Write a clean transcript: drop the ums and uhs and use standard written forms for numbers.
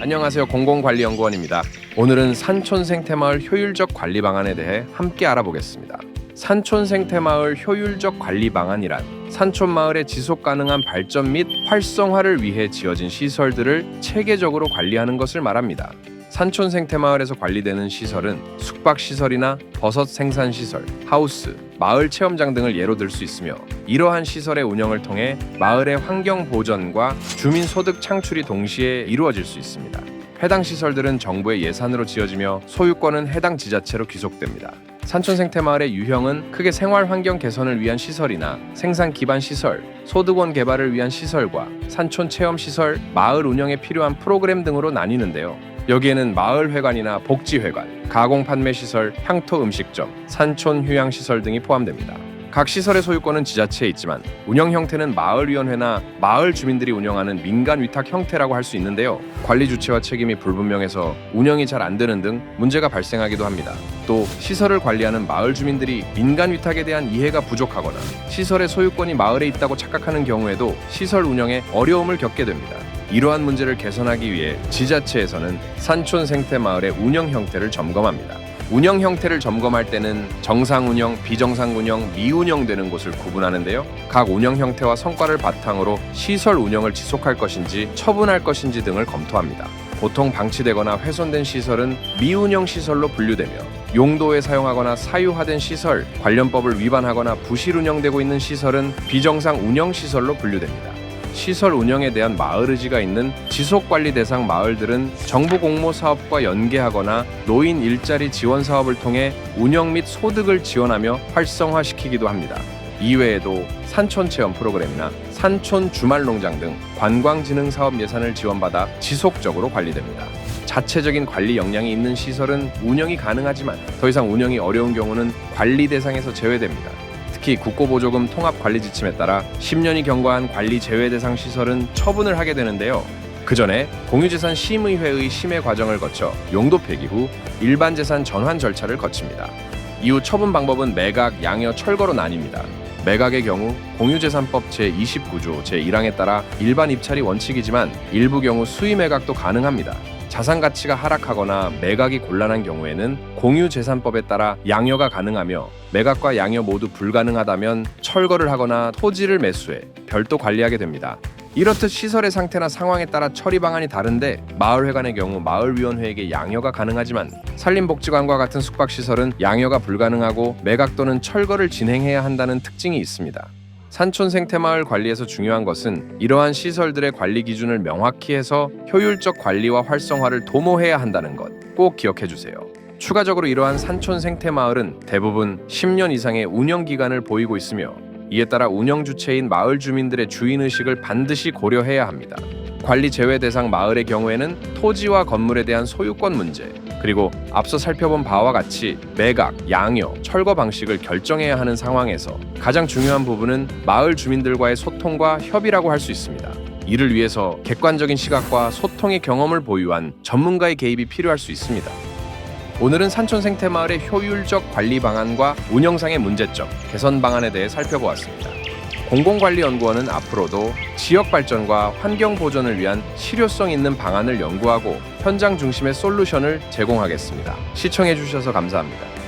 안녕하세요. 공공관리연구원입니다. 오늘은 산촌 생태마을 효율적 관리 방안에 대해 함께 알아보겠습니다. 산촌 생태마을 효율적 관리 방안이란 산촌 마을의 지속 가능한 발전 및 활성화를 위해 지어진 시설들을 체계적으로 관리하는 것을 말합니다. 산촌 생태마을에서 관리되는 시설은 숙박시설이나 버섯 생산시설, 하우스, 마을 체험장 등을 예로 들 수 있으며 이러한 시설의 운영을 통해 마을의 환경 보전과 주민 소득 창출이 동시에 이루어질 수 있습니다. 해당 시설들은 정부의 예산으로 지어지며 소유권은 해당 지자체로 귀속됩니다. 산촌 생태마을의 유형은 크게 생활 환경 개선을 위한 시설이나 생산 기반 시설, 소득원 개발을 위한 시설과 산촌 체험 시설, 마을 운영에 필요한 프로그램 등으로 나뉘는데요. 여기에는 마을회관이나 복지회관, 가공판매시설, 향토 음식점, 산촌 휴양시설 등이 포함됩니다. 각 시설의 소유권은 지자체에 있지만 운영 형태는 마을위원회나 마을 주민들이 운영하는 민간 위탁 형태라고 할 수 있는데요. 관리 주체와 책임이 불분명해서 운영이 잘 안 되는 등 문제가 발생하기도 합니다. 또 시설을 관리하는 마을 주민들이 민간 위탁에 대한 이해가 부족하거나 시설의 소유권이 마을에 있다고 착각하는 경우에도 시설 운영에 어려움을 겪게 됩니다. 이러한 문제를 개선하기 위해 지자체에서는 산촌 생태마을의 운영 형태를 점검합니다. 운영 형태를 점검할 때는 정상 운영, 비정상 운영, 미운영되는 곳을 구분하는데요. 각 운영 형태와 성과를 바탕으로 시설 운영을 지속할 것인지 처분할 것인지 등을 검토합니다. 보통 방치되거나 훼손된 시설은 미운영 시설로 분류되며 용도에 사용하거나 사유화된 시설, 관련법을 위반하거나 부실 운영되고 있는 시설은 비정상 운영 시설로 분류됩니다. 시설 운영에 대한 마을 의지가 있는 지속관리 대상 마을들은 정부 공모 사업과 연계하거나 노인 일자리 지원 사업을 통해 운영 및 소득을 지원하며 활성화시키기도 합니다. 이외에도 산촌 체험 프로그램이나 산촌 주말 농장 등 관광진흥 사업 예산을 지원받아 지속적으로 관리됩니다. 자체적인 관리 역량이 있는 시설은 운영이 가능하지만 더 이상 운영이 어려운 경우는 관리 대상에서 제외됩니다. 특히 국고보조금 통합관리 지침에 따라 10년이 경과한 관리 제외 대상 시설은 처분을 하게 되는데요. 그 전에 공유재산 심의회의 심의 과정을 거쳐 용도 폐기 후 일반재산 전환 절차를 거칩니다. 이후 처분 방법은 매각, 양여, 철거로 나뉩니다. 매각의 경우 공유재산법 제29조 제1항에 따라 일반 입찰이 원칙이지만 일부 경우 수의 매각도 가능합니다. 자산 가치가 하락하거나 매각이 곤란한 경우에는 공유재산법에 따라 양여가 가능하며 매각과 양여 모두 불가능하다면 철거를 하거나 토지를 매수해 별도 관리하게 됩니다. 이렇듯 시설의 상태나 상황에 따라 처리 방안이 다른데 마을회관의 경우 마을위원회에게 양여가 가능하지만 산림복지관과 같은 숙박시설은 양여가 불가능하고 매각 또는 철거를 진행해야 한다는 특징이 있습니다. 산촌 생태마을 관리에서 중요한 것은 이러한 시설들의 관리 기준을 명확히 해서 효율적 관리와 활성화를 도모해야 한다는 것 꼭 기억해 주세요. 추가적으로 이러한 산촌 생태마을은 대부분 10년 이상의 운영 기간을 보이고 있으며 이에 따라 운영 주체인 마을 주민들의 주인의식을 반드시 고려해야 합니다. 관리 제외 대상 마을의 경우에는 토지와 건물에 대한 소유권 문제, 그리고 앞서 살펴본 바와 같이 매각, 양여, 철거 방식을 결정해야 하는 상황에서 가장 중요한 부분은 마을 주민들과의 소통과 협의라고 할 수 있습니다. 이를 위해서 객관적인 시각과 소통의 경험을 보유한 전문가의 개입이 필요할 수 있습니다. 오늘은 산촌 생태마을의 효율적 관리 방안과 운영상의 문제점, 개선 방안에 대해 살펴보았습니다. 공공관리연구원은 앞으로도 지역 발전과 환경 보존을 위한 실효성 있는 방안을 연구하고 현장 중심의 솔루션을 제공하겠습니다. 시청해 주셔서 감사합니다.